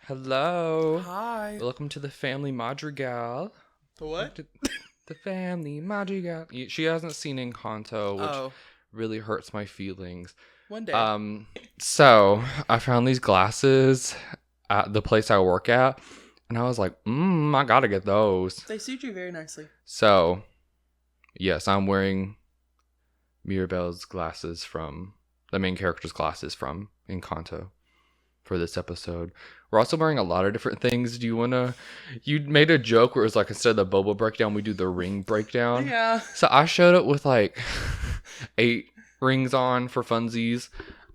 Hello. Hi. Welcome to the Family Madrigal. The what? The Family Madrigal. She hasn't seen Encanto, which really hurts my feelings. One day. So I found these glasses at the place I work at, and I was like, I gotta get those. They suit you very nicely. So, yes, I'm wearing Mirabelle's glasses from the main character's glasses from Encanto for this episode. We're also wearing a lot of different things. You made a joke where it was like, instead of the Boba Breakdown, we do the ring breakdown. Yeah. So I showed up with like 8 rings on for funsies.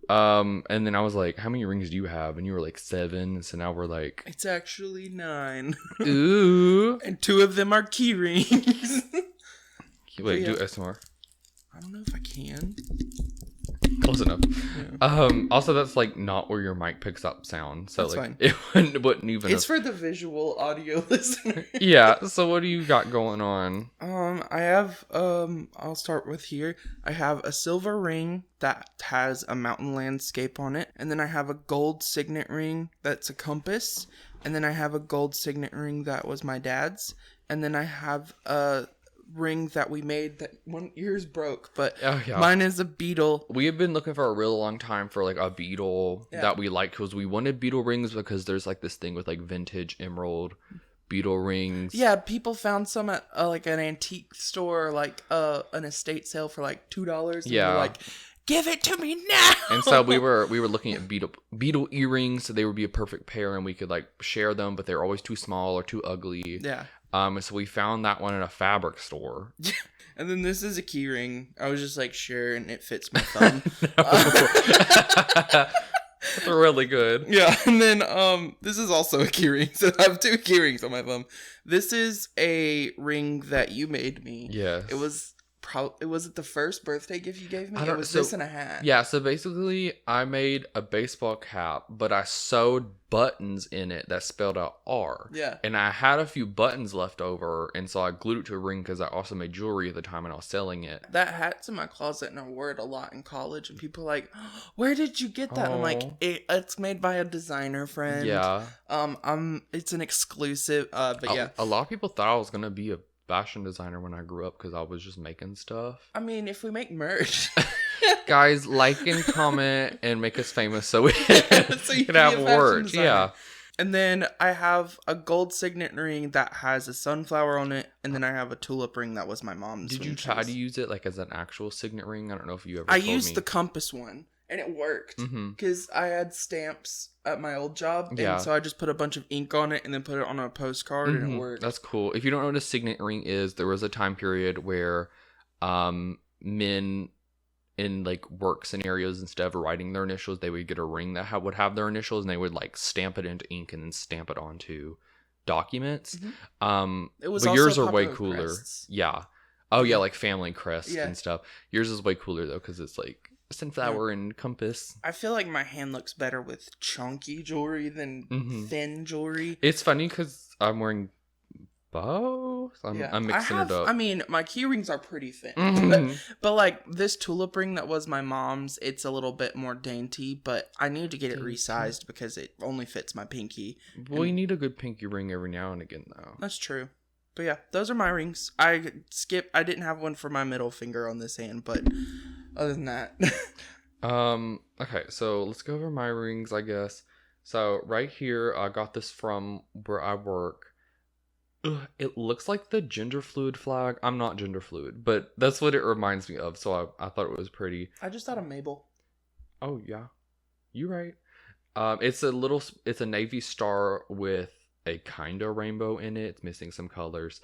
And then I was like, how many rings do you have? And you were like 7. So now we're like, It's actually 9. ooh. And 2 of them are key rings. Wait, do SMR. I don't know if I can. Close enough. Yeah. Also, that's like not where your mic picks up sound. So That's like fine. it wouldn't even. It's for the visual audio listener. Yeah. So what do you got going on? I have, I'll start with here. I have a silver ring that has a mountain landscape on it. And then I have a gold signet ring that's a compass. And then I have a gold signet ring that was my dad's. And then I have a ring that we made that yours broke, but mine is a beetle. We have been looking for a real long time for like a beetle that we like, because we wanted beetle rings because there's like this thing with like vintage emerald beetle rings. Yeah, people found some at like an antique store, like an estate sale for like $2. And they're like, give it to me now. And so we were looking at beetle earrings, so they would be a perfect pair, and we could like share them, but they're always too small or too ugly. Yeah. So we found that one in a fabric store. And then this is a key ring. I was just like, sure, and it fits my thumb. That's really good. Yeah, and then this is also a key ring. So I have 2 key rings on my thumb. This is a ring that you made me. Yes. It was was it the first birthday gift you gave me? It was this and a hat. Yeah, so basically I made a baseball cap, but I sewed buttons in it that spelled out R. Yeah. And I had a few buttons left over, and so I glued it to a ring because I also made jewelry at the time and I was selling it. That hat's in my closet, and I wore it a lot in college, and people are like, where did you get that? I'm like, it's made by a designer friend. Yeah. It's an exclusive, but yeah. A lot of people thought I was going to be a fashion designer when I grew up because I was just making stuff. I mean, if we make merch. Guys, like and comment and make us famous so we can have words. Yeah. And then I have a gold signet ring that has a sunflower on it, and then I have a tulip ring that was my mom's. Did you try to use it like as an actual signet ring? I don't know if you ever I used the compass one, and it worked because I had stamps at my old job, and so I just put a bunch of ink on it and then put it on a postcard, and it worked. That's cool. If you don't know what a signet ring is, there was a time period where men in like work scenarios, instead of writing their initials, they would get a ring that would have their initials, and they would like stamp it into ink and then stamp it onto documents. It was but also yours are way cooler. Crests. Yeah. Oh yeah, like family crests and stuff. Yours is way cooler though, because it's like sunflower and compass. I feel like my hand looks better with chunky jewelry than thin jewelry. It's funny because I'm wearing both. I'm mixing it up. I mean, my key rings are pretty thin. But like this tulip ring that was my mom's, it's a little bit more dainty, but I need to get it resized because it only fits my pinky. Well, you need a good pinky ring every now and again though. That's true. But yeah, those are my rings. I didn't have one for my middle finger on this hand, but other than that. Okay, so let's go over my rings, I guess. So right here, I got this from where I work. It looks like the gender fluid flag. I'm not gender fluid, but that's what it reminds me of. So I thought it was pretty. I just thought of Mabel. Oh yeah, you're right. It's a navy star with a kind of rainbow in it. It's missing some colors.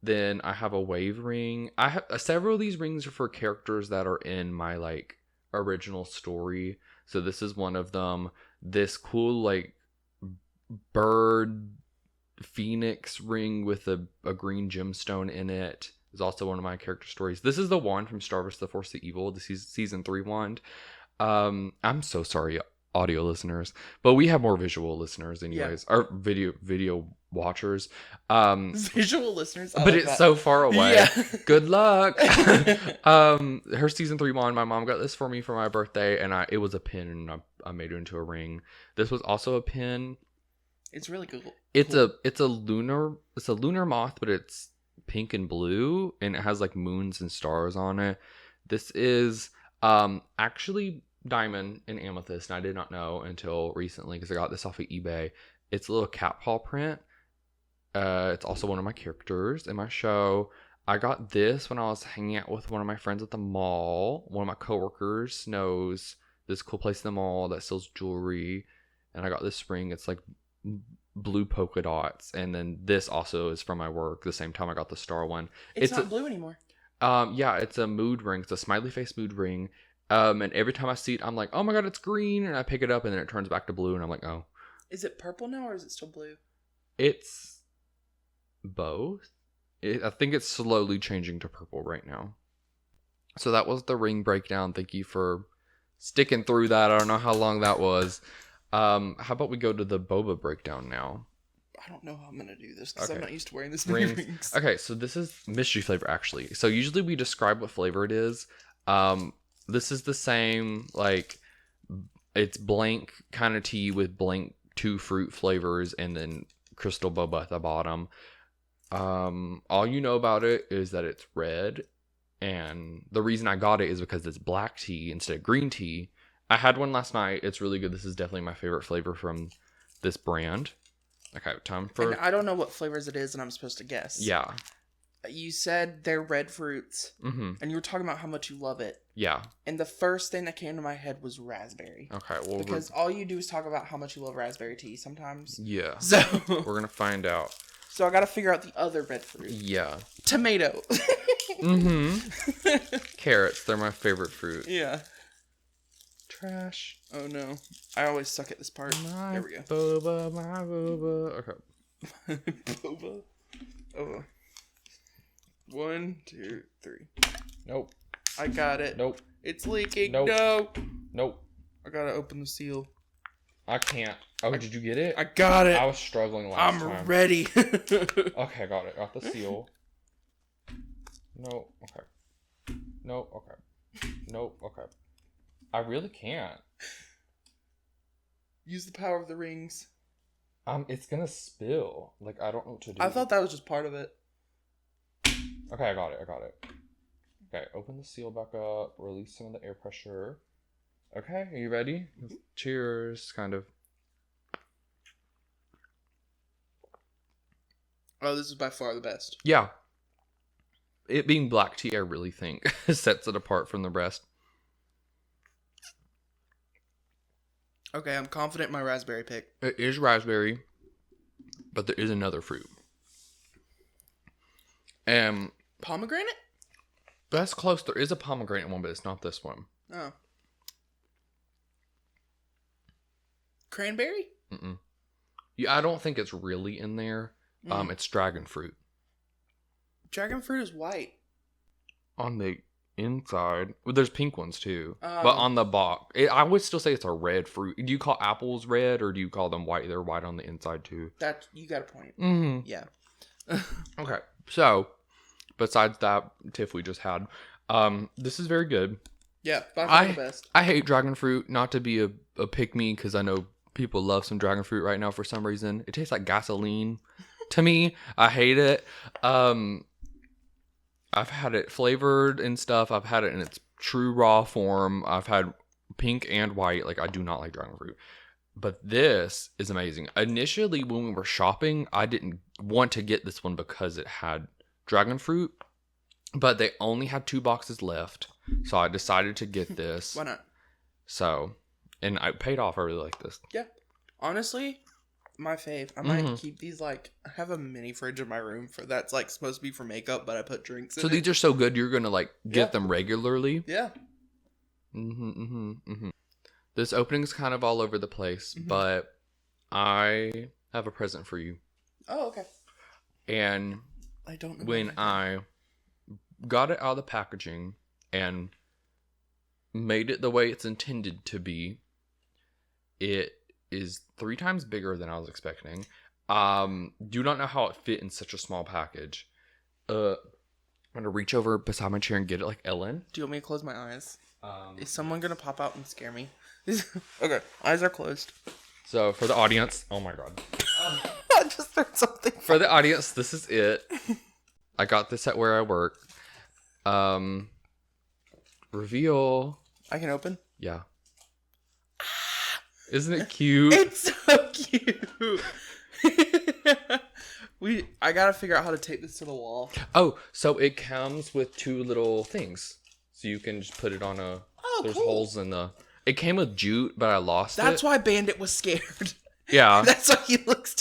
Then I have a wave ring. I have several of these rings are for characters that are in my like original story. So this is one of them. This cool like bird phoenix ring with a green gemstone in it is also one of my character stories. This is the wand from Star Wars: The Force of Evil, the season 3 wand. I'm so sorry, audio listeners, but we have more visual listeners anyways. Our video watchers. Visual listeners, but it's so far away. Yeah. Good luck. Her season 3 wand, my mom got this for me for my birthday, and it was a pin, and I made it into a ring. This was also a pin. It's really cool. It's a lunar moth, but it's pink and blue, and it has like moons and stars on it. This is actually diamond and amethyst, and I did not know until recently because I got this off of eBay. It's a little cat paw print. It's also one of my characters in my show. I got this when I was hanging out with one of my friends at the mall. One of my coworkers knows this cool place in the mall that sells jewelry, and I got this ring. It's like blue polka dots, and then this also is from my work. The same time I got the star one. It's not blue anymore. Yeah, it's a mood ring. It's a smiley face mood ring. And every time I see it, I'm like, oh my god, it's green, and I pick it up, and then it turns back to blue, and I'm like, oh. Is it purple now, or is it still blue? It's both. I think it's slowly changing to purple right now. So that was the ring breakdown. Thank you for sticking through that. I don't know how long that was. How about we go to the Boba breakdown now? I don't know how I'm gonna do this because Okay. I'm not used to wearing this many Rings. rings. Okay, so this is mystery flavor actually. So usually we describe what flavor it is. This is the same, like it's blank kind of tea with blank 2 fruit flavors and then crystal boba at the bottom. All you know about it is that it's red, and the reason I got it is because it's black tea instead of green tea. I had one last night. It's really good. This is definitely my favorite flavor from this brand. Okay, time for... And I don't know what flavors it is, and I'm supposed to guess. Yeah. You said they're red fruits, Mm-hmm. and you were talking about how much you love it. Yeah. And the first thing that came to my head was raspberry. Okay, well... Because all you do is talk about how much you love raspberry tea sometimes. Yeah. So We're going to find out. So I gotta figure out the other red fruit. Yeah. Tomato. Mm-hmm. Carrots. They're my favorite fruit. Yeah. Trash. Oh no. I always suck at this part. My There we go. Boba, my Boba. Okay. Boba. Oh. 1, 2, 3. Nope. I got it. Nope. It's leaking. Nope. No. Nope. I gotta open the seal. I can't. Oh, did you get it? I got it. I was struggling last time. I'm ready. Okay, got it. Got the seal. No. Okay. No. Okay. No. Okay. I really can't. Use the power of the rings. It's gonna spill. Like, I don't know what to do. I thought that was just part of it. Okay, I got it. I got it. Okay, open the seal back up. Release some of the air pressure. Okay, are you ready? Cheers, kind of. Oh, this is by far the best. Yeah. It being black tea, I really think sets it apart from the rest. Okay, I'm confident in my raspberry pick. It is raspberry, but there is another fruit. And Pomegranate? that's close. There is a pomegranate one, but it's not this one. Oh. Cranberry? Mm-mm. Yeah, I don't think it's really in there. It's dragon fruit. Dragon fruit is white. On the inside, well, there's pink ones too, but on the box, I would still say it's a red fruit. Do you call apples red, or do you call them white? They're white on the inside too. That you got a point. Mm-hmm. Yeah. Okay, so besides that tiff we just had, this is very good. Yeah, by far the best. I hate dragon fruit. Not to be a pick me, because I know people love some dragon fruit right now for some reason. It tastes like gasoline to me. I hate it. I've had it flavored and stuff. I've had it in its true raw form. I've had pink and white. Like, I do not like dragon fruit. But this is amazing. Initially, when we were shopping, I didn't want to get this one because it had dragon fruit. But they only had 2 boxes left. So I decided to get this. Why not? So, and I paid off. I really like this. Yeah. Honestly, my fave. I might keep these, like, I have a mini fridge in my room for that's like supposed to be for makeup, but I put drinks in So it. these are so good, you're gonna like get them regularly. Yeah. This opening is kind of all over the place, but I have a present for you. Oh, okay. And I don't know when I got it out of the packaging and made it the way it's intended to be, it is 3 times bigger than I was expecting. Do not know how it fit in such a small package. I'm gonna reach over beside my chair and get it like Ellen. Do you want me to close my eyes? Is someone gonna pop out and scare me? Okay, eyes are closed. So for the audience, oh my god. I just heard something. For the audience, this is it. I got this at where I work. Reveal. I can open? Yeah. Isn't it cute? It's so cute. I gotta figure out how to tape this to the wall. Oh, so it comes with 2 little things. So you can just put it on a... There's cool. holes in the... It came with jute, but I lost it. That's why Bandit was scared. Yeah. That's why he looks...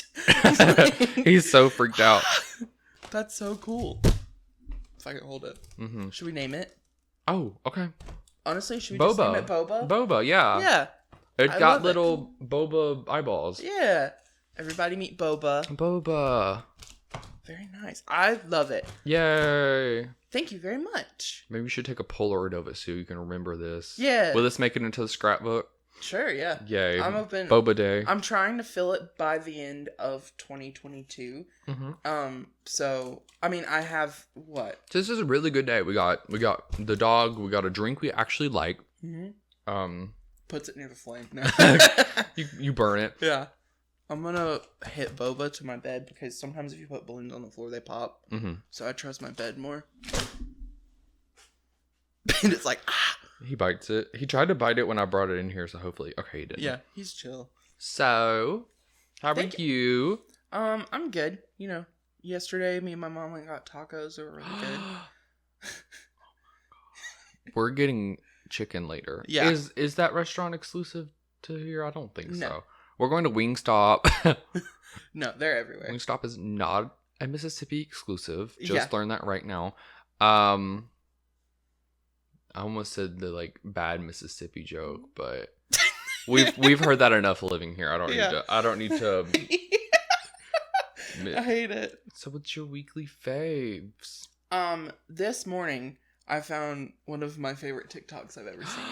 He's so freaked out. That's so cool. If I can hold it. Mm-hmm. Should we name it? Oh, okay. Honestly, should we just name it Boba? Boba, yeah. Yeah. It got little Boba eyeballs. Yeah. Everybody meet Boba. Boba. Very nice. I love it. Yay. Thank you very much. Maybe we should take a Polaroid of it so you can remember this. Yeah. Will this make it into the scrapbook? Sure, yeah. Yay. I'm open. Boba Day. I'm trying to fill it by the end of 2022. Mm-hmm. So, I mean, I have what? This is a really good day. We got the dog. We got a drink we actually like. Mm-hmm. Puts it near the flame. No. you burn it. Yeah. I'm gonna hit Boba to my bed because sometimes if you put balloons on the floor, they pop. Mm-hmm. So I trust my bed more. And it's like, ah. He bites it. He tried to bite it when I brought it in here, so hopefully... Okay, he didn't. Yeah, he's chill. So, how are you? I'm good. You know, yesterday me and my mom went and got tacos. They were really good. We're getting chicken later. Yeah. Is that restaurant exclusive to here? I don't think No. so. We're going to Wingstop. No, they're everywhere. Wingstop is not a Mississippi exclusive. Just Yeah. learned that right now. I almost said the bad Mississippi joke, but we've heard that enough living here. I don't need to I hate it. So what's your weekly faves? This morning I found one of my favorite TikToks I've ever seen.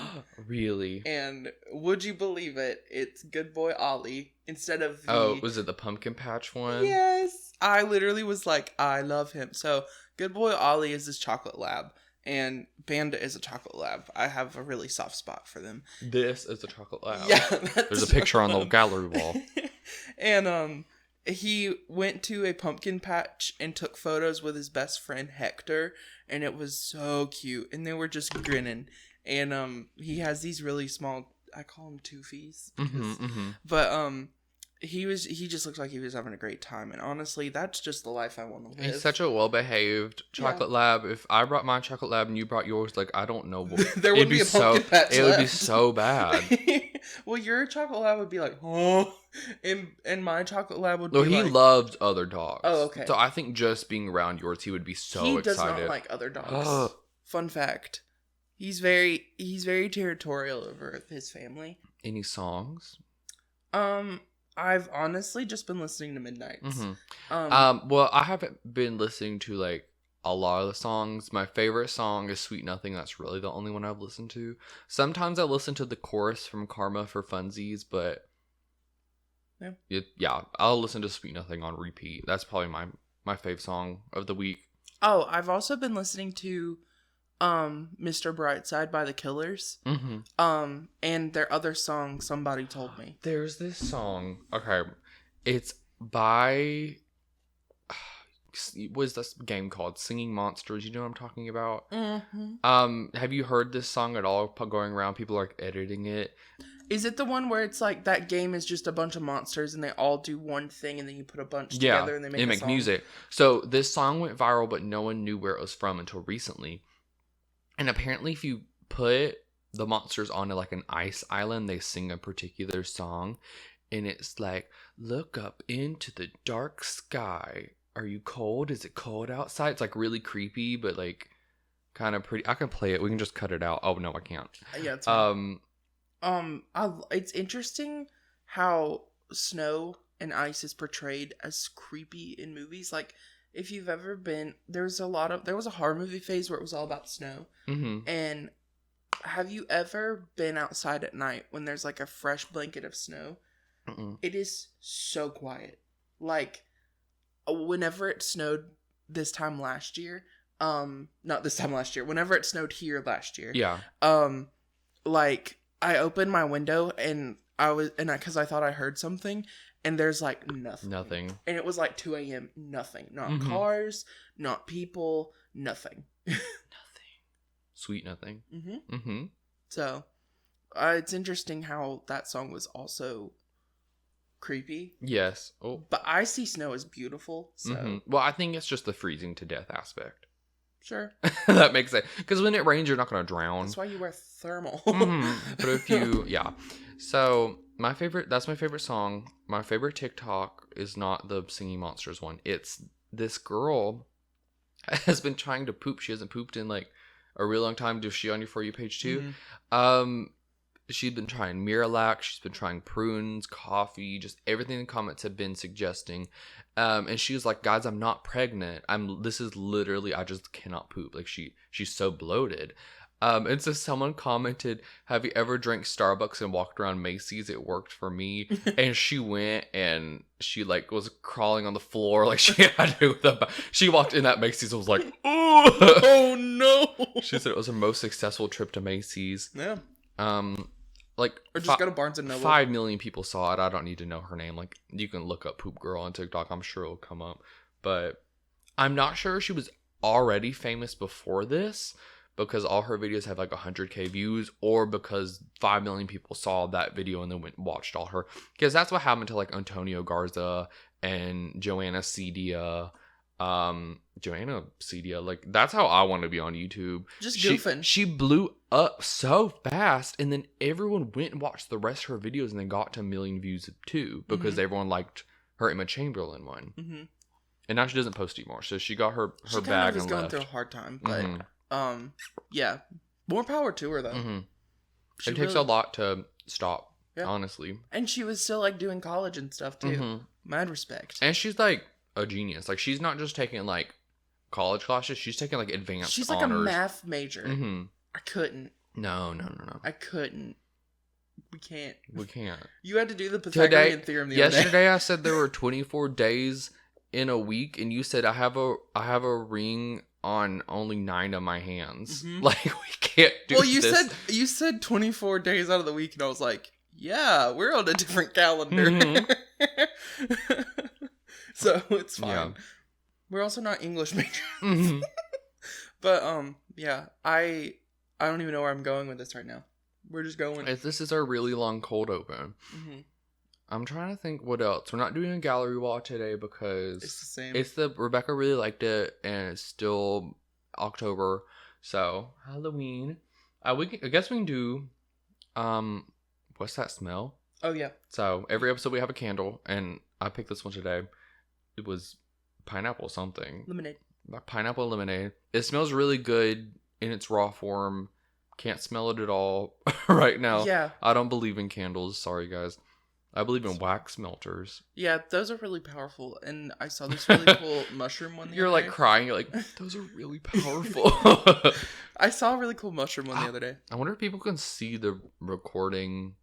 Really? And would you believe it? It's Good Boy Ollie instead of the... Oh, was it the pumpkin patch one? Yes. I literally was like, I love him. So Good Boy Ollie is this chocolate lab. And Bandit is a chocolate lab. I have a really soft spot for them. This is a chocolate lab. Yeah. There's a picture on the gallery wall. And he went to a pumpkin patch and took photos with his best friend Hector, and it was so cute. And they were just grinning. And he has these really small, I call them toofies. But he just looked like he was having a great time. And honestly, that's just the life I want to live. He's such a well-behaved chocolate lab. If I brought my chocolate lab and you brought yours, I don't know. There would be a pumpkin patch It would be so bad. Well, your chocolate lab would be like, oh, and my chocolate lab would be he loved other dogs. Oh, okay. So I think just being around yours, he would be so excited. He does not like other dogs. Fun fact. He's very territorial over his family. Any songs? I've honestly just been listening to Midnights. Well, I haven't been listening to a lot of the songs. My favorite song is Sweet Nothing. That's really the only one I've listened to. Sometimes I listen to the chorus from Karma for funsies, but yeah, I'll listen to Sweet Nothing on repeat. That's probably my fave song of the week. Oh, I've also been listening to Mr. Brightside by the Killers. And their other song, Somebody Told Me. There's this song. Okay. It's by what is this game called? Singing Monsters. You know what I'm talking about? Have you heard this song at all going around? People are editing it. Is it the one where it's that game is just a bunch of monsters and they all do one thing and then you put a bunch together and they make music? So this song went viral, but no one knew where it was from until recently. And apparently if you put the monsters onto an ice island, they sing a particular song. And it's look up into the dark sky. Are you cold? Is it cold outside? It's really creepy, but kind of pretty. I can play it. We can just cut it out. Oh no, I can't. Yeah, it's fine. It's interesting how snow and ice is portrayed as creepy in movies. If you've ever been, there was a horror movie phase where it was all about snow. And have you ever been outside at night when there's a fresh blanket of snow? It is so quiet. Whenever it snowed this time last year, not this time last year, whenever it snowed here last year. Yeah. I opened my window and because I thought I heard something, and there's like nothing. Nothing. And it was like 2 a.m. Nothing. Not Mhm. cars, not people, nothing. Nothing. Sweet nothing. Mm-hmm. Mm-hmm. So, it's interesting how that song was also creepy. Yes. Oh. But I see snow as beautiful, so Mhm. Well, I think it's just the freezing to death aspect. sure. That makes sense. Because when it rains, you're not going to drown. That's why you wear thermal. But if you, yeah. So that's my favorite song. My favorite TikTok is not the Singing Monsters one. It's this girl has been trying to poop. She hasn't pooped in like a real long time. Does she on your For You page too? Mhm. She's been trying Miralax. She's been trying prunes, coffee, just everything the comments have been suggesting. And she was like, guys, I'm not pregnant. This is literally, I just cannot poop. Like she's so bloated. And so someone commented, have you ever drank Starbucks and walked around Macy's? It worked for me. And she went and she like was crawling on the floor. Like she had to, she walked in that Macy's and was like, Oh no. She said it was her most successful trip to Macy's. Yeah. Like Or just go to Barnes and Noble. 5 million people saw it. I don't need to know her name. Like you can look up Poop Girl on TikTok. I'm sure it'll come up. But I'm not sure she was already famous before this because all her videos have like 100K views, or because 5 million people saw that video and then went and watched all her. Because that's what happened to like Antonio Garza and Joanna Cedia. Like that's how I want to be on YouTube. Just goofing. She blew up so fast, and then everyone went and watched the rest of her videos and then got to 1 million views too because everyone liked her Emma Chamberlain one. Mm-hmm. And now she doesn't post anymore, so she got her she bag was and going left. through a hard time, but yeah, more power to her though. Mm-hmm. It takes a lot to stop, honestly. And she was still like doing college and stuff too. Mm-hmm. Mad respect. And she's like a genius. Like she's not just taking like college classes, she's taking like advanced she's like honors. a math major. Mm-hmm. I couldn't. No. I couldn't. We can't. You had to do the Pythagorean theorem the other day. Yesterday I said there were 24 days in a week, and you said I have a ring on only 9 of my hands. Mm-hmm. Like we can't do this. Well, you said 24 days out of the week, and I was like, yeah, we're on a different calendar. Mm-hmm. So it's fine. Yeah. We're also not English majors. Mm-hmm. But yeah, I don't even know where I'm going with this right now. We're just going. This is our really long cold open. Mm-hmm. I'm trying to think what else. We're not doing a gallery wall today because it's the same. Rebecca really liked it, and it's still October, so Halloween. I guess we can do. What's that smell? Oh yeah. So every episode we have a candle, and I picked this one today. It was pineapple something. Lemonade. Pineapple lemonade. It smells really good in its raw form. Can't smell it at all right now. Yeah. I don't believe in candles. Sorry, guys. I believe in wax melters. Yeah, those are really powerful. And I saw this really cool mushroom one the You're other like day. crying. You're like, those are really powerful. I saw a really cool mushroom one the other day. I wonder if people can see the recording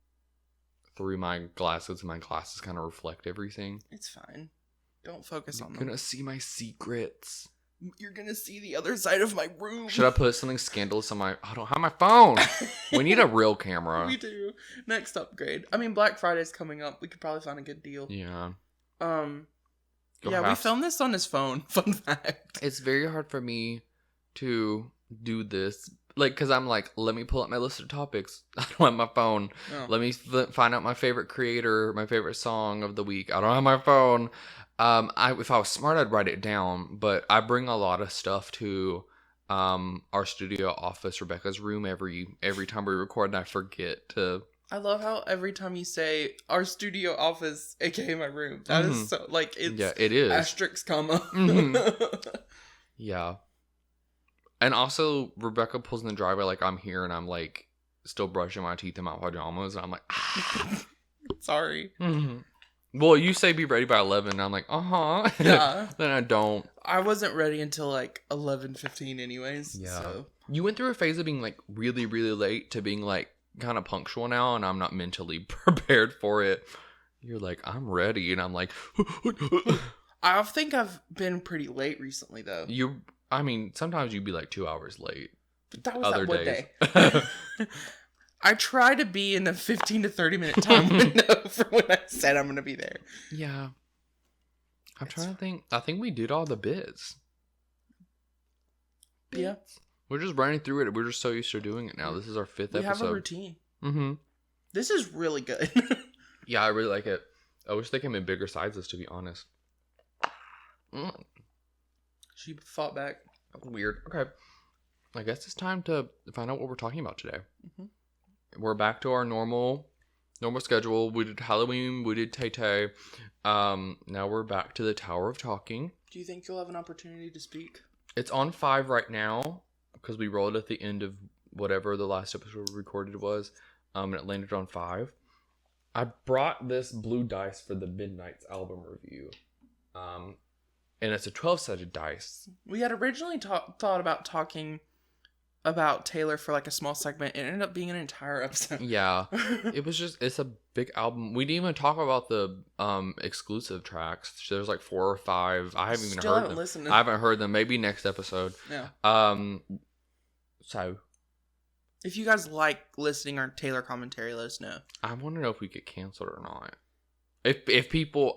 through my glasses, and my glasses kind of reflect everything. It's fine. Don't focus on them. You're gonna see my secrets. You're gonna see the other side of my room. Should I put something scandalous on I don't have my phone. We need a real camera. We do. Next upgrade. I mean, Black Friday's coming up. We could probably find a good deal. Yeah. We filmed this on his phone. Fun fact. It's very hard for me to do this. Like, because I'm like, let me pull up my list of topics. I don't have my phone. Oh. Let me find out my favorite creator, my favorite song of the week. I don't have my phone. If I was smart, I'd write it down, but I bring a lot of stuff to our studio office, Rebecca's room, every time we record, and I forget to. I love how every time you say our studio office, aka my room, that is so like it's it is asterisk comma. Yeah, and also Rebecca pulls in the driveway like I'm here, and I'm like still brushing my teeth in my pajamas, and I'm like, sorry. Mm-hmm. Well, you say be ready by 11, and I'm like, uh-huh. Yeah. Then I don't. I wasn't ready until like 11:15 anyways. Yeah. So. You went through a phase of being like really, really late to being like kind of punctual now, and I'm not mentally prepared for it. You're like, I'm ready, and I'm like... I think I've been pretty late recently, though. Sometimes you'd be like 2 hours late. But that was other that one days. day. I try to be in a 15 to 30 minute time window for when I said I'm going to be there. Yeah. I'm trying to think. I think we did all the bits. Yeah. We're just running through it. We're just so used to doing it now. This is our 5th episode. We have a routine. Mm-hmm. This is really good. Yeah, I really like it. I wish they came in bigger sizes, to be honest. She fought back. Weird. Okay. I guess it's time to find out what we're talking about today. Mm-hmm. We're back to our normal schedule. We did Halloween. We did Tay-Tay. Now we're back to the Tower of Talking. Do you think you'll have an opportunity to speak? It's on 5 right now because we rolled at the end of whatever the last episode we recorded was. And it landed on 5. I brought this blue dice for the Midnight's album review. And it's a 12-sided dice. We had originally thought about talking about Taylor for like a small segment. It ended up being an entire episode. Yeah. It's a big album. We didn't even talk about the exclusive tracks. There's like 4 or 5. I haven't even heard them. Listened. I haven't heard them. Maybe next episode. Yeah. So if you guys like listening our Taylor commentary, let us know. I want to know if we get canceled or not. If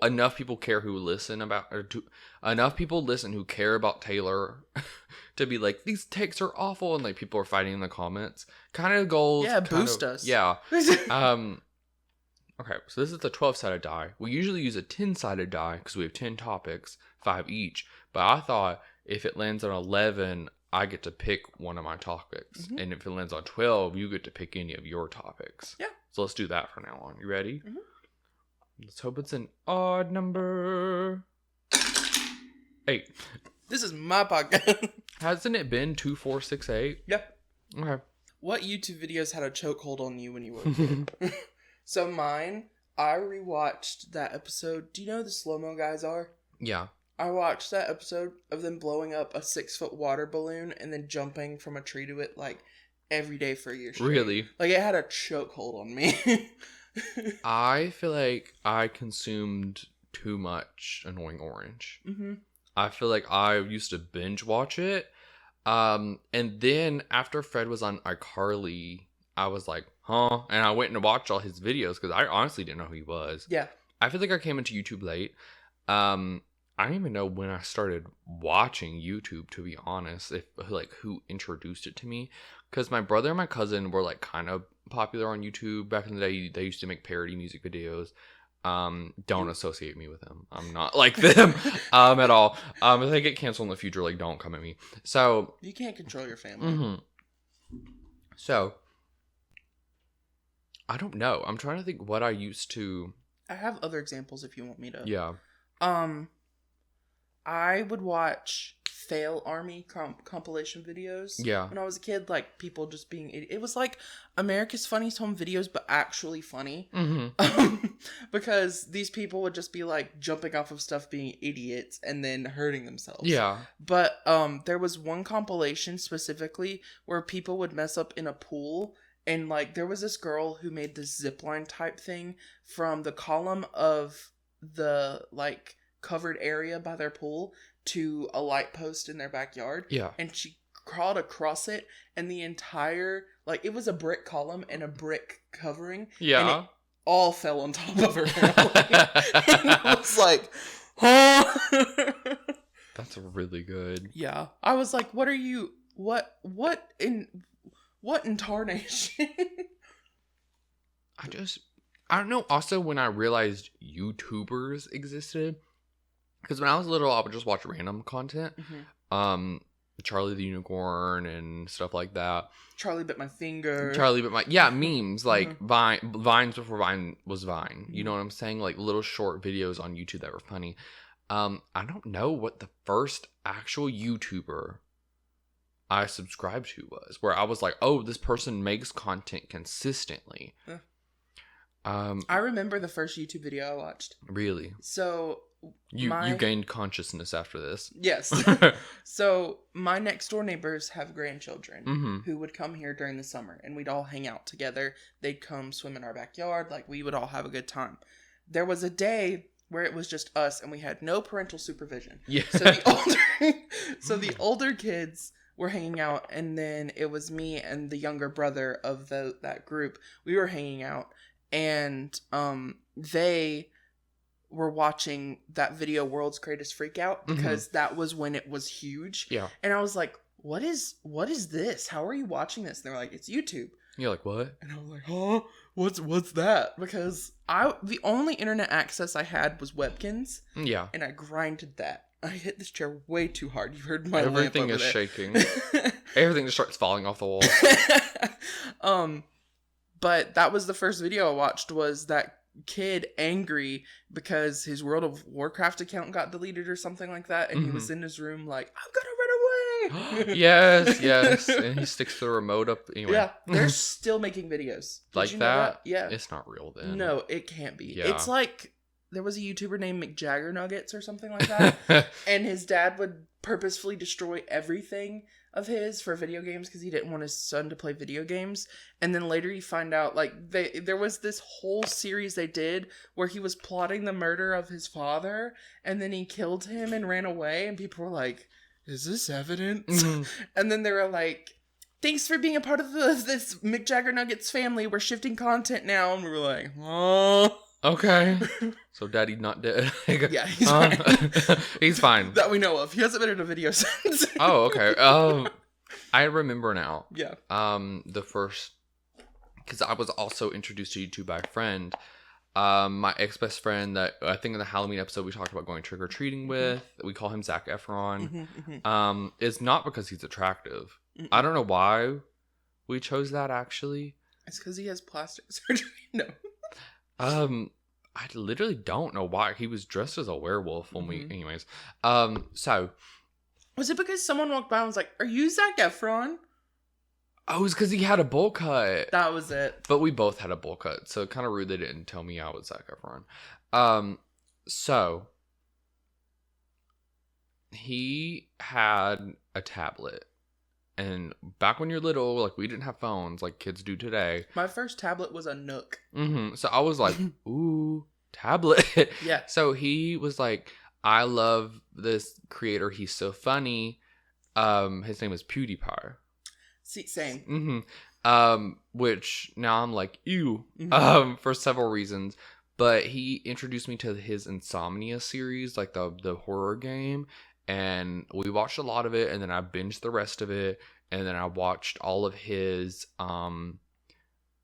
enough people care who listen about, enough people listen who care about Taylor to be like, these takes are awful, and like people are fighting in the comments. Kind of goals. Yeah, boost us. Yeah. Okay, so this is a 12-sided die. We usually use a 10-sided die because we have 10 topics, 5 each. But I thought if it lands on 11, I get to pick one of my topics. Mm-hmm. And if it lands on 12, you get to pick any of your topics. Yeah. So let's do that from now on. You ready? Mm-hmm. Let's hope it's an odd number. 8. This is my podcast. Hasn't it been 2, 4, 6, 8? Yep. Okay. What YouTube videos had a chokehold on you when you were a kid? So mine, I rewatched that episode. Do you know who the slow-mo guys are? Yeah. I watched that episode of them blowing up a 6-foot water balloon and then jumping from a tree to it like every day for a year straight. Really? Like it had a chokehold on me. I feel like I consumed too much Annoying Orange. Mm-hmm. I feel like I used to binge watch it. And then after Fred was on iCarly, I was like, huh? And I went and watched all his videos because I honestly didn't know who he was. Yeah. I feel like I came into YouTube late. I don't even know when I started watching YouTube, to be honest, who introduced it to me. Because my brother and my cousin were like kind of popular on YouTube back in the day. They used to make parody music videos. Don't associate me with them. I'm not like them at all. If they get canceled in the future, like don't come at me. So you can't control your family. Mm-hmm. So I don't know. I'm trying to think what I used to. I have other examples if you want me to. Yeah. I would watch Fail Army compilation videos. Yeah. When I was a kid, like people just being it was like America's Funniest Home Videos, but actually funny. Mm-hmm. Because these people would just be like jumping off of stuff, being idiots, and then hurting themselves. Yeah. But there was one compilation specifically where people would mess up in a pool. And like there was this girl who made this zipline type thing from the column of the like covered area by their pool to a light post in their backyard. Yeah. And she crawled across it, and the entire like it was a brick column and a brick covering. Yeah. And it all fell on top of her. And I was like, huh? That's really good. Yeah. I was like, what are you what in tarnation? I don't know. Also, when I realized YouTubers existed, because when I was little, I would just watch random content. Mm-hmm. Charlie the Unicorn and stuff like that. Charlie Bit My Finger. Memes like Mm-hmm. Vines before Vine was Vine. You know what I'm saying? Like little short videos on YouTube that were funny. I don't know what the first actual YouTuber I subscribed to was, where I was like, oh, this person makes content consistently. I remember the first YouTube video I watched. Really? So you gained consciousness after this. Yes. So my next door neighbors have grandchildren mm-hmm. who would come here during the summer, and we'd all hang out together. They'd come swim in our backyard. Like we would all have a good time. There was a day where it was just us and we had no parental supervision. Yeah. So the older kids were hanging out, and then it was me and the younger brother of that group. We were hanging out, and they were watching that video World's Greatest Freakout because that was when it was huge. Yeah. And I was like, what is this? How are you watching this? And they were like, it's YouTube. You're like, what? And I was like, huh? What's that? Because the only internet access I had was Webkins. Yeah. And I grinded that. I hit this chair way too hard. You heard my Everything lamp is over there. shaking. Everything just starts falling off the wall. But that was the first video I watched, was that kid angry because his World of Warcraft account got deleted or something like that, and he was in his room like, I'm gonna run away. yes. And he sticks the remote up anyway. Yeah, they're still making videos. Did Like you know that? Yeah. It's not real then. No, it can't be. Yeah. It's like there was a YouTuber named McJaggernuggets or something like that, and his dad would purposefully destroy everything of his for video games because he didn't want his son to play video games. And then later you find out, like, there was this whole series they did where he was plotting the murder of his father, and then he killed him and ran away, and people were like, is this evidence? And then they were like, thanks for being a part of this McJaggernuggets family, we're shifting content now. And we were like, oh, okay. So daddy not dead. yeah, he's fine. He's fine. That we know of. He hasn't been in a video since. Oh, okay. I remember now. Yeah. The first, because I was also introduced to YouTube by a friend. My ex-best friend that I think in the Halloween episode we talked about going trick-or-treating with. We call him Zac Efron. Is not because he's attractive. I don't know why we chose that, actually. It's because he has plastic surgery. No. I literally don't know why. He was dressed as a werewolf when we, anyways. So was it because someone walked by and was like, "Are you Zac Efron?" oh, it's because he had a bowl cut. That was it. But we both had a bowl cut, so kind of rude they didn't tell me I was Zac Efron. So he had a tablet. And back when you're little, like, we didn't have phones like kids do today. My first tablet was a Nook. So I was like, ooh, tablet. Yeah. So he was like, I love this creator. He's so funny. His name is PewDiePie. See, same. Which now I'm like, ew. For several reasons. But he introduced me to his Insomnia series, like the horror game. And we watched a lot of it, and then I binged the rest of it, and then I watched all of his, I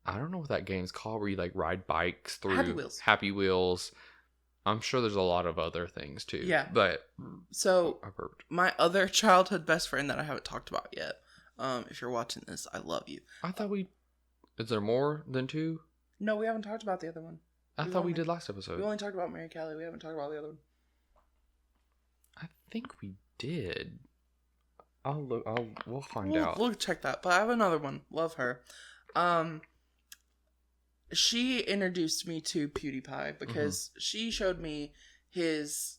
don't know what that game's called, where you, like, ride bikes through Happy Wheels. I'm sure there's a lot of other things, too. Yeah. But, so, my other childhood best friend that I haven't talked about yet, if you're watching this, I love you. I thought is there more than two? No, we haven't talked about the other one. I thought we did last episode. We only talked about Mary Callie, we haven't talked about the other one. I think we did. We'll find out. We'll check that. But I have another one. Love her. She introduced me to PewDiePie because she showed me his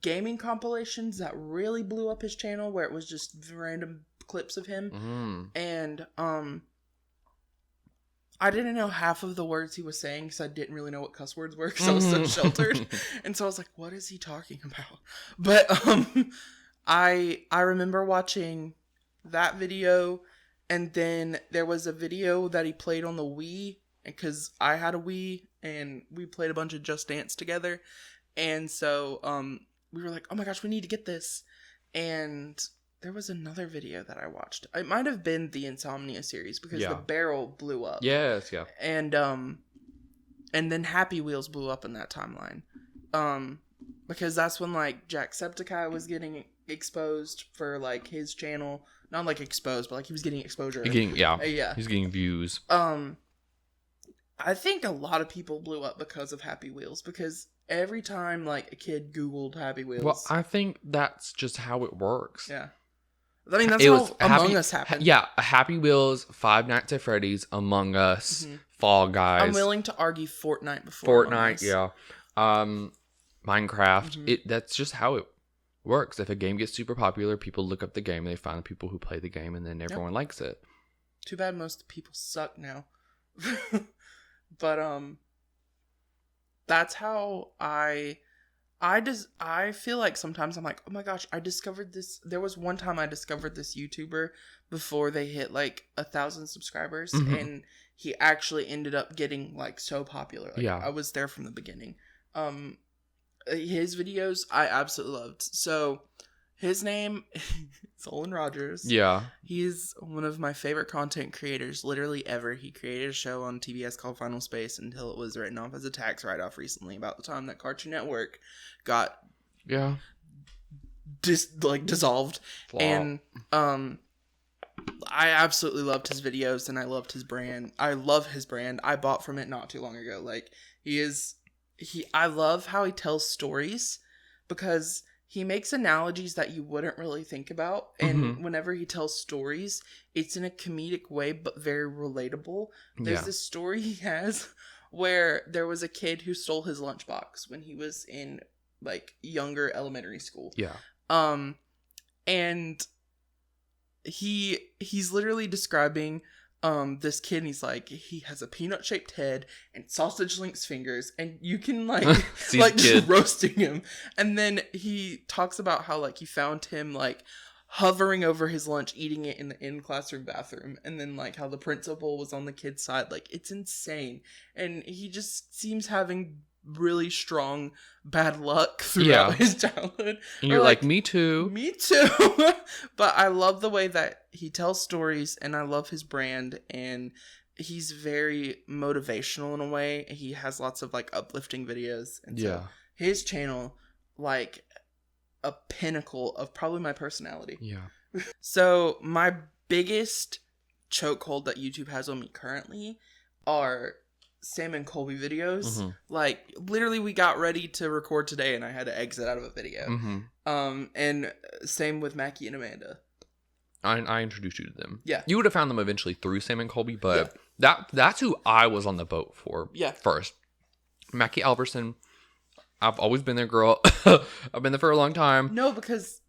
gaming compilations that really blew up his channel, where it was just random clips of him. And I didn't know half of the words he was saying because I didn't really know what cuss words were because I was so sheltered. And so I was like, what is he talking about? But I remember watching that video, and then there was a video that he played on the Wii because I had a Wii and we played a bunch of Just Dance together. And so we were like, oh my gosh, we need to get this. And there was another video that I watched. It might have been the Insomnia series because the barrel blew up. Yes, yeah. And then Happy Wheels blew up in that timeline. Because that's when, like, Jacksepticeye was getting exposed for, like, his channel. Not, like, exposed, but, like, he was getting exposure. Yeah. He's getting views. I think a lot of people blew up because of Happy Wheels. Because every time, like, a kid Googled Happy Wheels. Well, I think that's just how it works. Yeah. I mean, that's how Among Us happened. Yeah, Happy Wheels, Five Nights at Freddy's, Among Us, Fall Guys. I'm willing to argue Fortnite before Fortnite, yeah. Minecraft. That's just how it works. If a game gets super popular, people look up the game, they find the people who play the game, and then everyone likes it. Too bad most of the people suck now. But that's how I I feel like sometimes I'm like, oh my gosh, I discovered this. There was one time I discovered this YouTuber before they hit like 1,000 subscribers, and he actually ended up getting like so popular. Like, Yeah. I was there from the beginning. His videos I absolutely loved. So his name is Olin Rogers. Yeah. He's one of my favorite content creators, literally ever. He created a show on TBS called Final Space until it was written off as a tax write-off recently, about the time that Cartoon Network got dissolved. Flop. And I absolutely loved his videos, and I loved his brand. I love his brand. I bought from it not too long ago. Like, I love how he tells stories, because he makes analogies that you wouldn't really think about. And whenever he tells stories, it's in a comedic way, but very relatable. There's this story he has where there was a kid who stole his lunchbox when he was in like younger elementary school. Yeah. And he's literally describing this kid, and he's like, he has a peanut shaped head and sausage links fingers, and you can like like just roasting him. And then he talks about how like he found him like hovering over his lunch, eating it in the in-classroom bathroom, and then like how the principal was on the kid's side. Like, it's insane. And he just seems having really strong bad luck throughout his childhood. And you're like, me too. Me too. But I love the way that he tells stories, and I love his brand, and he's very motivational in a way. He has lots of like uplifting videos. And so his channel, like a pinnacle of probably my personality. Yeah. So my biggest chokehold that YouTube has on me currently are Sam and Colby videos. Like, literally, we got ready to record today and I had to exit out of a video. And same with Mackie and Amanda. I introduced you to them. Yeah. You would have found them eventually through Sam and Colby, but that's who I was on the boat for first. Mackie Alverson, I've always been there, girl. I've been there for a long time. No, because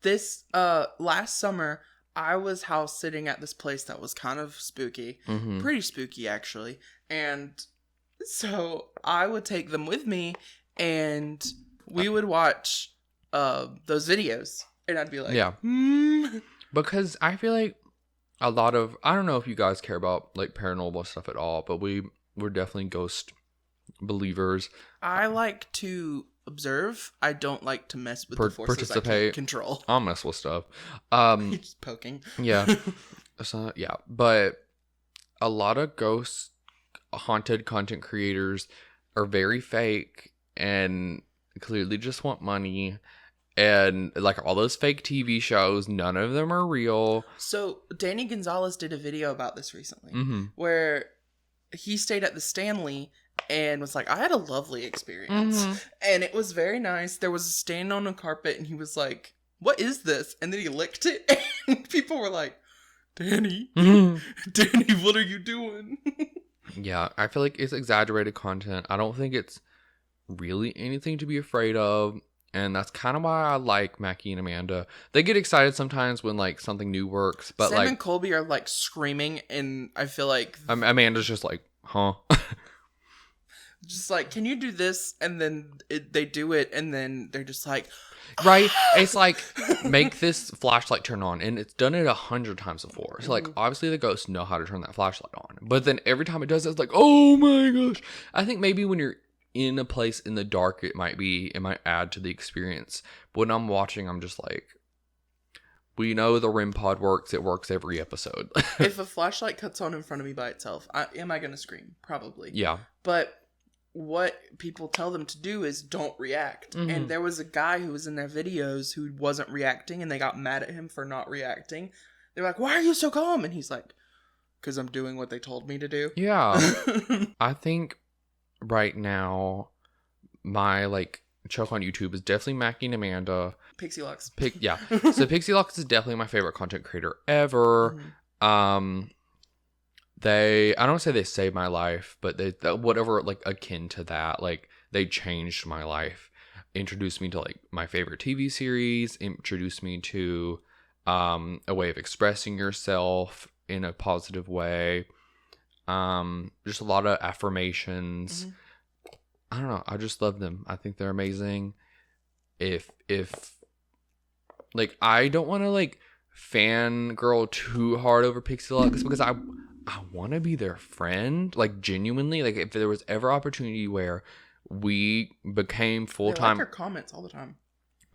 this last summer, I was house sitting at this place that was kind of spooky. Pretty spooky, actually. And so I would take them with me, and we would watch those videos. And I'd be like, Because I feel like a lot of, I don't know if you guys care about like paranormal stuff at all, but we're definitely ghost believers. I like to observe. I don't like to mess with the forces I can't control. I'll mess with stuff. Just poking. Yeah. So, yeah. But a lot of ghost haunted content creators are very fake and clearly just want money. And like all those fake TV shows, none of them are real. So Danny Gonzalez did a video about this recently where he stayed at the Stanley and was like, I had a lovely experience. And it was very nice. There was a stain on a carpet, and he was like, what is this? And then he licked it, and people were like, Danny, Danny, what are you doing? Yeah, I feel like it's exaggerated content. I don't think it's really anything to be afraid of. And that's kind of why I like Mackie and Amanda. They get excited sometimes when like something new works, but Sam like and Colby are like screaming, and I feel like Amanda's just like, huh? Just like, can you do this? And then they do it, and then they're just like, right? It's like, make this flashlight turn on, and it's done it 100 times before. So like, obviously the ghosts know how to turn that flashlight on, but then every time it does, it's like, oh my gosh! I think maybe when you're in a place in the dark, it might add to the experience. But when I'm watching, I'm just like, we know the REM pod works. It works every episode. If a flashlight cuts on in front of me by itself, am I gonna scream? Probably. Yeah. But what people tell them to do is don't react. And there was a guy who was in their videos who wasn't reacting, and they got mad at him for not reacting. They're like, why are you so calm? And he's like, because I'm doing what they told me to do. Yeah. I think right now my like choke on YouTube is definitely Mackie and Amanda. Pixie Lux. Yeah. So Pixie Lux is definitely my favorite content creator ever. I don't say they saved my life, but they whatever like akin to that, like they changed my life, introduced me to like my favorite TV series, introduced me to a way of expressing yourself in a positive way. Just a lot of affirmations. I don't know, I just love them. I think they're amazing. if like I don't want to like fangirl too hard over Pixie Lux because I want to be their friend, like genuinely. Like if there was ever opportunity where we became full They like time, your comments all the time.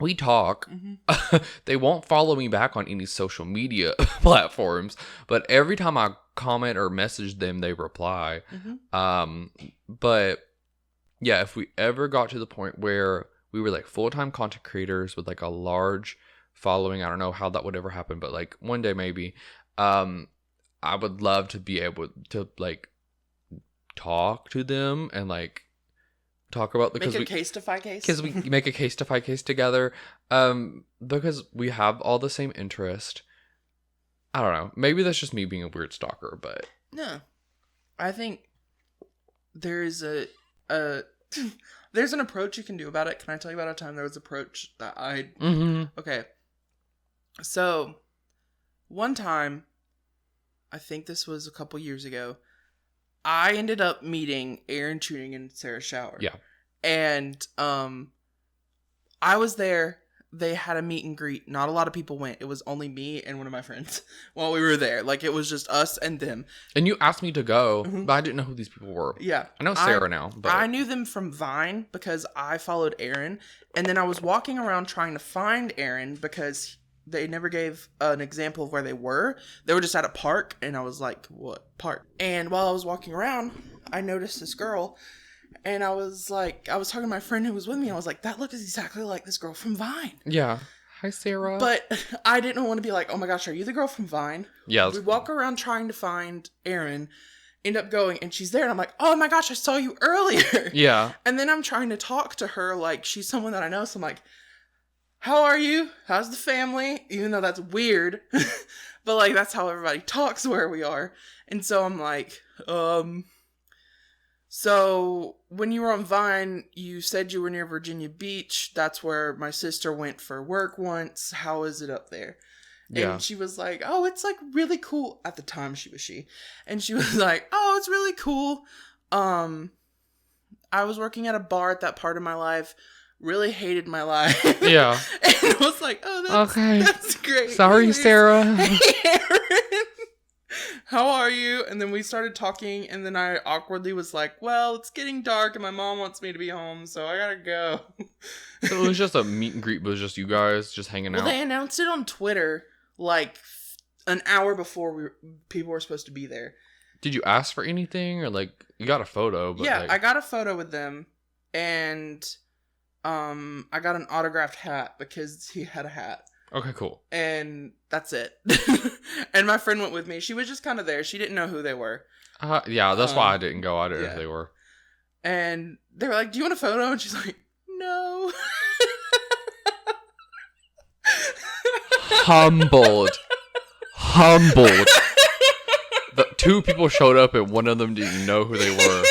we talk. Mm-hmm. They won't follow me back on any social media platforms, but every time I comment or message them, they reply. Mm-hmm. But yeah, if we ever got to the point where we were like full-time content creators with like a large following, I don't know how that would ever happen, but like one day maybe, I would love to be able to like talk to them and like talk about Make a case to fight case. because we make a case to fight case together, because we have all the same interest. I don't know, maybe that's just me being a weird stalker, but No, I think there's a there's an approach you can do about it. Can I tell you about a time there was an approach that I okay. So one time, I think this was a couple years ago, I ended up meeting Aaron Tuning and Sarah Shower. Yeah. And I was there. They had a meet and greet. Not a lot of people went. It was only me and one of my friends while we were there. Like, it was just us and them. And you asked me to go, Mhm. but I didn't know who these people were. Yeah. I know Sarah now, but I knew them from Vine because I followed Aaron. And then I was walking around trying to find Aaron because they never gave an example of where they were. They were just at a park. And I was like, what park? And while I was walking around, I noticed this girl. And I was talking to my friend who was with me. I was like, that looks exactly like this girl from Vine. yeah. Hi, Sarah. But I didn't want to be like, oh my gosh, are you the girl from Vine? Yeah. We walk around trying to find Erin, end up going, and she's there. And I'm like, oh my gosh, I saw you earlier. Yeah. And then I'm trying to talk to her like she's someone that I know. So I'm like, how are you? How's the family? Even though that's weird. But like, that's how everybody talks where we are. And so I'm like, so when you were on Vine, you said you were near Virginia Beach. That's where my sister went for work once. How is it up there? Yeah. And she was like, oh, it's like really cool. At the time she. And she was like, oh, it's really cool. I was working at a bar at that part of my life. Really hated my life. Yeah. And I was like, oh, that's great. Sorry, Anyways, Sarah. hey, Aaron. How are you? And then we started talking, and then I awkwardly was like, well, it's getting dark, and my mom wants me to be home, so I gotta go. So it was just a meet and greet, but it was just you guys just hanging out. They announced it on Twitter, like, an hour before people were supposed to be there. Did you ask for anything, or like you got a photo? But yeah, like... I got a photo with them, and I got an autographed hat because he had a hat. Okay, cool. And that's it. And my friend went with me. She was just kind of there. She didn't know who they were. Yeah, that's why I didn't go. I didn't know yeah. if they were. And they were like, do you want a photo? And she's like, no. Humbled. The two people showed up and one of them didn't know who they were.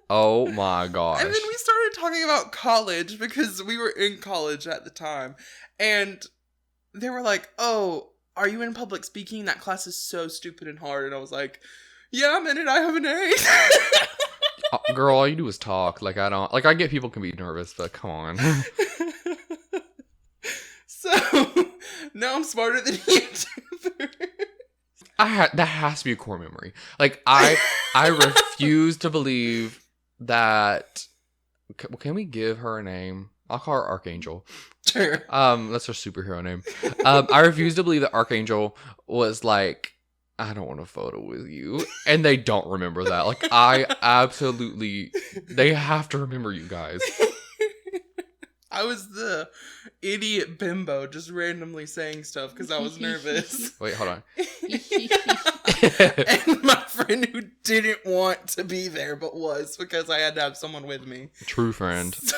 Oh my gosh. And then we started talking about college because we were in college at the time. And they were like, oh, are you in public speaking? That class is so stupid and hard. And I was like, yeah, I'm in it. I have an A. Girl, all you do is talk. Like, I get people can be nervous, but come on. So, now I'm smarter than YouTubers. That has to be a core memory. Like, I refuse to believe that... Can we give her a name? I'll call her Archangel. Sure. That's her superhero name. I refuse to believe that Archangel was like, I don't want a photo with you. And they don't remember that. Like, they have to remember you guys. I was the idiot bimbo just randomly saying stuff because I was nervous. Wait, hold on. And my friend who didn't want to be there but was because I had to have someone with me. True friend. So,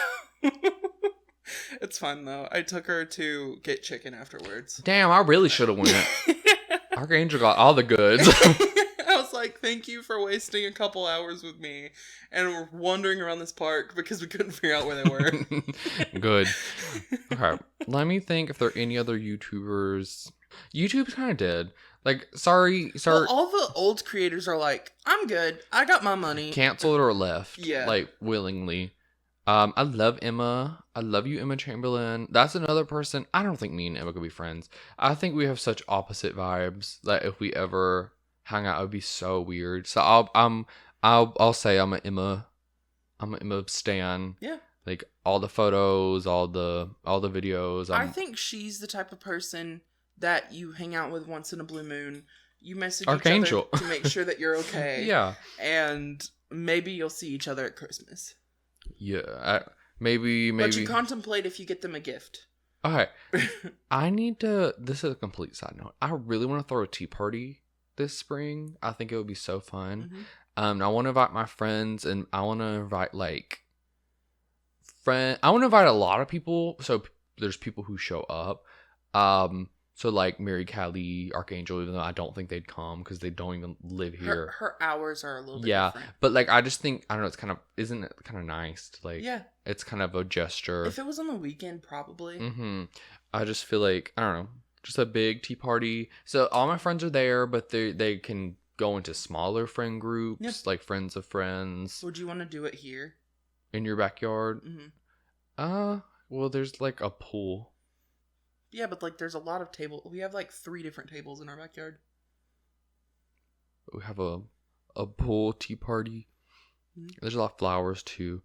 it's fun though. I took her to get chicken afterwards. Damn, I really should have went. Archangel got all the goods. I was like, thank you for wasting a couple hours with me. And we're wandering around this park because we couldn't figure out where they were. Good. Okay. Let me think if there are any other YouTubers. YouTube's kind of dead. Like, sorry. Well, all the old creators are like, I'm good. I got my money. Canceled or left. Yeah. Like, willingly. I love Emma. I love you, Emma Chamberlain. That's another person. I don't think me and Emma could be friends. I think we have such opposite vibes that if we ever hang out, it would be so weird. So I'll say I'm an Emma stan. Yeah. Like all the photos, all the videos. I think she's the type of person that you hang out with once in a blue moon. You message Archangel. each other to make sure that you're okay. Yeah. And maybe you'll see each other at Christmas. Yeah. Maybe. But you contemplate if you get them a gift. Okay. I need to. This is a complete side note. I really want to throw a tea party this spring. I think it would be so fun. I want to invite my friends, and I want to invite I want to invite a lot of people. So there's people who show up. So like Mary Callie, Archangel, even though I don't think they'd come because they don't even live here. Her hours are a little bit different. But like I just think I don't know. It's kind of isn't it kind of nice to like it's kind of a gesture. If it was on the weekend, probably. I just feel like I don't know, just a big tea party. So all my friends are there, but they can go into smaller friend groups, like friends of friends. Would you want to do it here? In your backyard? Well, there's like a pool. Yeah, but like there's a lot of tables. We have like 3 different tables in our backyard. We have a pool tea party. There's a lot of flowers too.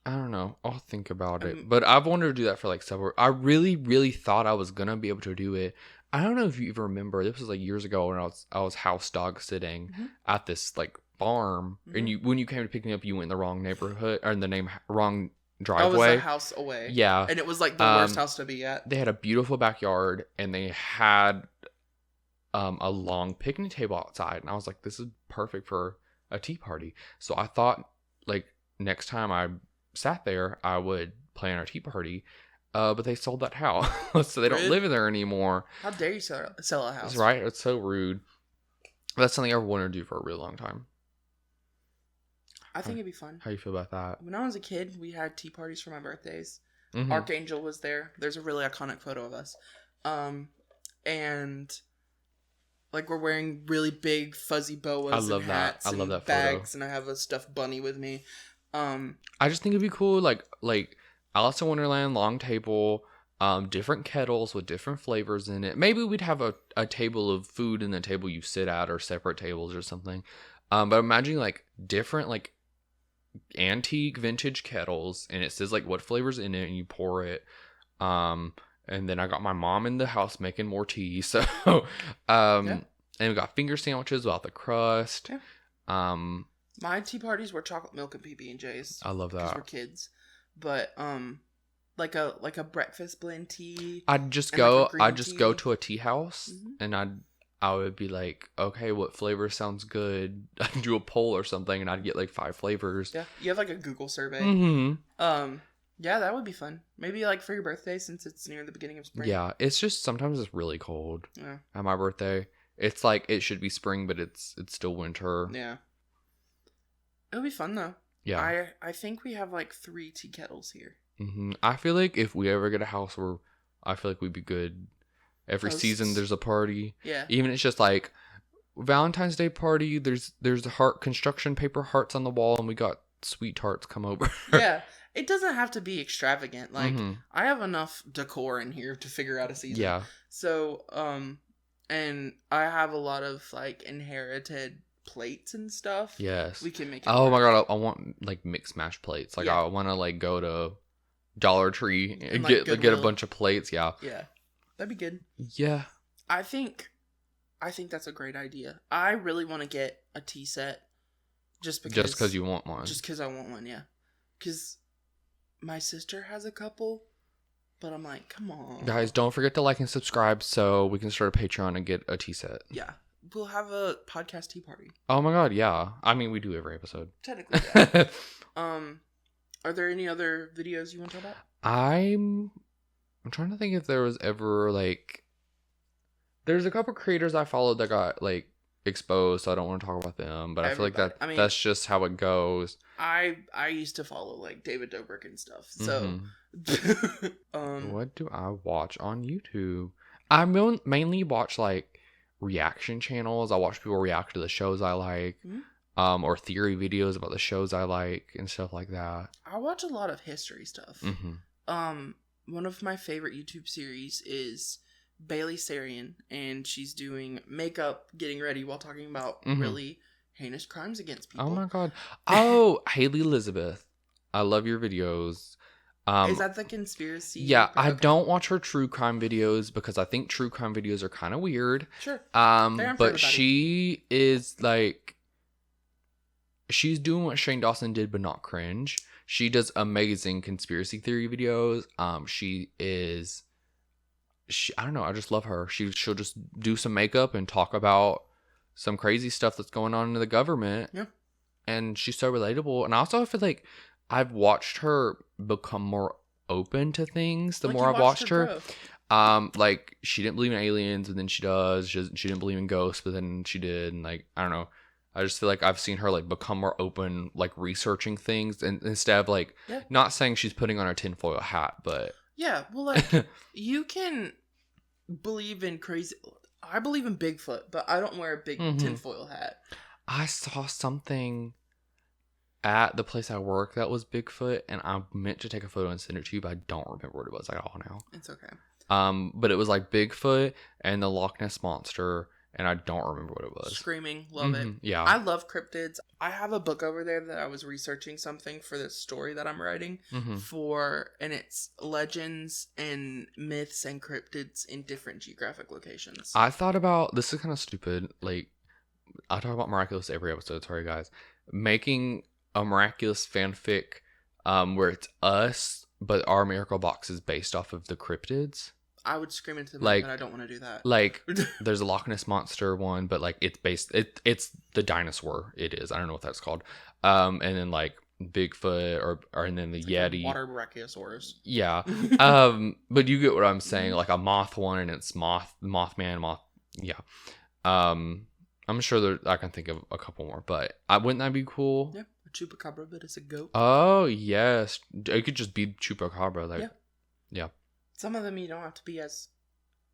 I don't know. I'll think about it. But I've wanted to do that for like several. I really, really thought I was gonna be able to do it. I don't know if you even remember. This was like years ago when I was house dog sitting at this like farm, and when you came to pick me up, you went in the wrong neighborhood or in the wrong driveway. I was a house away. Yeah, and it was like the worst house to be at. They had a beautiful backyard, and they had a long picnic table outside, and I was like, this is perfect for a tea party. So I thought like next time I sat there, I would plan our tea party. But they sold that house, so they don't live in there anymore. How dare you sell a house? That's right. It's so rude. That's something I've wanted to do for a really long time. I think it'd be fun. How you feel about that? When I was a kid, we had tea parties for my birthdays. Archangel was there. There's a really iconic photo of us. And like we're wearing really big fuzzy boas. I love hats that. I love that bags, photo. And I have a stuffed bunny with me. I just think it'd be cool, like Alice in Wonderland, long table, different kettles with different flavors in it. Maybe we'd have a table of food and the table you sit at, or separate tables or something. But imagine like different like antique vintage kettles, and it says like what flavor's in it, and you pour it. And then I got my mom in the house making more tea. So, and we got finger sandwiches without the crust. Yeah. My tea parties were chocolate milk and PB&J's. I love that. Because we're kids. But like a breakfast blend tea. I'd just go to a tea house, and I would be like, okay, what flavor sounds good? I'd do a poll or something, and I'd get like 5 flavors. Yeah, you have like a Google survey. Yeah, that would be fun. Maybe like for your birthday, since it's near the beginning of spring. Yeah, it's just sometimes it's really cold. Yeah. At my birthday, it's like it should be spring, but it's still winter. Yeah. It'll be fun though. Yeah. I think we have like 3 tea kettles here. I feel like if we ever get a house where I feel like we'd be good. Every season there's a party. Yeah. Even it's just like Valentine's Day party. There's construction paper hearts on the wall, and we got sweet tarts come over. Yeah. It doesn't have to be extravagant. Like I have enough decor in here to figure out a season. Yeah. So and I have a lot of like inherited plates and stuff. Yes. We can make it my god, I want like mixed match plates. Like I want to like go to Dollar Tree and like get a bunch of plates. Yeah. Yeah. That'd be good. Yeah. I think that's a great idea. I really want to get a tea set just because you want one. Just because I want one, yeah. Because my sister has a couple, but I'm like, come on. Guys, don't forget to like and subscribe so we can start a Patreon and get a tea set. Yeah. We'll have a podcast tea party. Oh my god, yeah. I mean, we do every episode. Technically, yeah. Are there any other videos you want to talk about? I'm trying to think if there was ever like there's a couple creators I followed that got like exposed, so I don't want to talk about them, but I feel like that's just how it goes. I used to follow like David Dobrik and stuff. So what do I watch on YouTube? I mainly watch like reaction channels. I watch people react to the shows I like. or theory videos about the shows I like and stuff like that. I watch a lot of history stuff. One of my favorite YouTube series is Bailey Sarian, and she's doing makeup, getting ready while talking about really heinous crimes against people. Oh my god. Oh, Haley Elizabeth. I love your videos. Is that the conspiracy? Yeah, Okay. I don't watch her true crime videos because I think true crime videos are kind of weird. Sure. But she is like, she's doing what Shane Dawson did, but not cringe. She does amazing conspiracy theory videos. I don't know. I just love her. She'll just do some makeup and talk about some crazy stuff that's going on in the government. Yeah. And she's so relatable. And I also feel like I've watched her become more open to things the more I've watched her. Like, she didn't believe in aliens, and then she does. She didn't believe in ghosts, but then she did. And like, I don't know. I just feel like I've seen her like become more open, like researching things, and instead of like not saying she's putting on her tinfoil hat, but yeah, well, like you can believe in crazy. I believe in Bigfoot, but I don't wear a big tinfoil hat. I saw something at the place I work that was Bigfoot, and I meant to take a photo and send it to you, but I don't remember what it was at all now. It's okay. But it was like Bigfoot and the Loch Ness Monster, and I don't remember what it was. Screaming, love it. Yeah. I love cryptids. I have a book over there that I was researching something for this story that I'm writing for, and it's legends and myths and cryptids in different geographic locations. I thought about, this is kind of stupid, like, I talk about Miraculous every episode, sorry guys, making a Miraculous fanfic where it's us, but our miracle box is based off of the cryptids. I would scream into the like, mic, but I don't want to do that. Like, there's a Loch Ness Monster one, but like it's based, it's the dinosaur. It is. I don't know what that's called. And then like Bigfoot or and then the Yeti. Water Brachiosaurus. Yeah. But you get what I'm saying. Like a moth one, and it's Mothman. Yeah. I'm sure I can think of a couple more, but wouldn't that be cool? Yeah. A chupacabra, but it's a goat. Oh yes, it could just be chupacabra. Like, yeah. Some of them you don't have to be as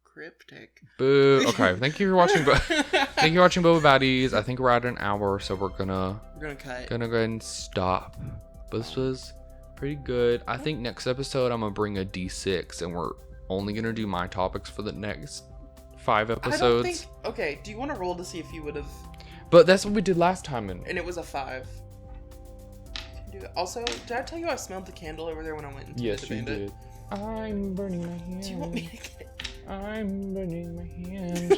cryptic. Boo. Okay, thank you for watching. Thank you for watching Boba Baddies. I think we're at an hour, so we're gonna cut. Gonna go ahead and stop. But this was pretty good. I think next episode I'm gonna bring a D6, and we're only gonna do my topics for the next 5 episodes. I don't think. Okay, do you want to roll to see if you would have? But that's what we did last time, and it was a 5. Also, did I tell you I smelled the candle over there when I went into yes, the you bandit? did. I'm burning my hand. Do you want me to get it? I'm burning my hand.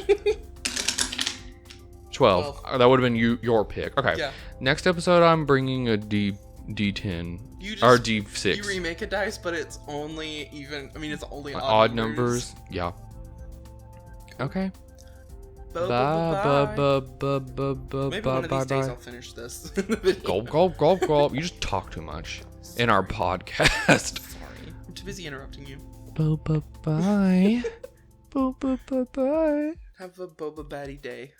12. That would have been your pick. Okay. Yeah. Next episode, I'm bringing a D10 or D6. You remake a dice, but it's only even. I mean, it's only odd numbers. Yeah. Okay. Maybe one of these days I'll finish this. Gulp, gulp, gulp, gulp. You just talk too much in our podcast. Sorry. I'm too busy interrupting you. Boba Bye. Boba Bye. Have a Boba Baddie day.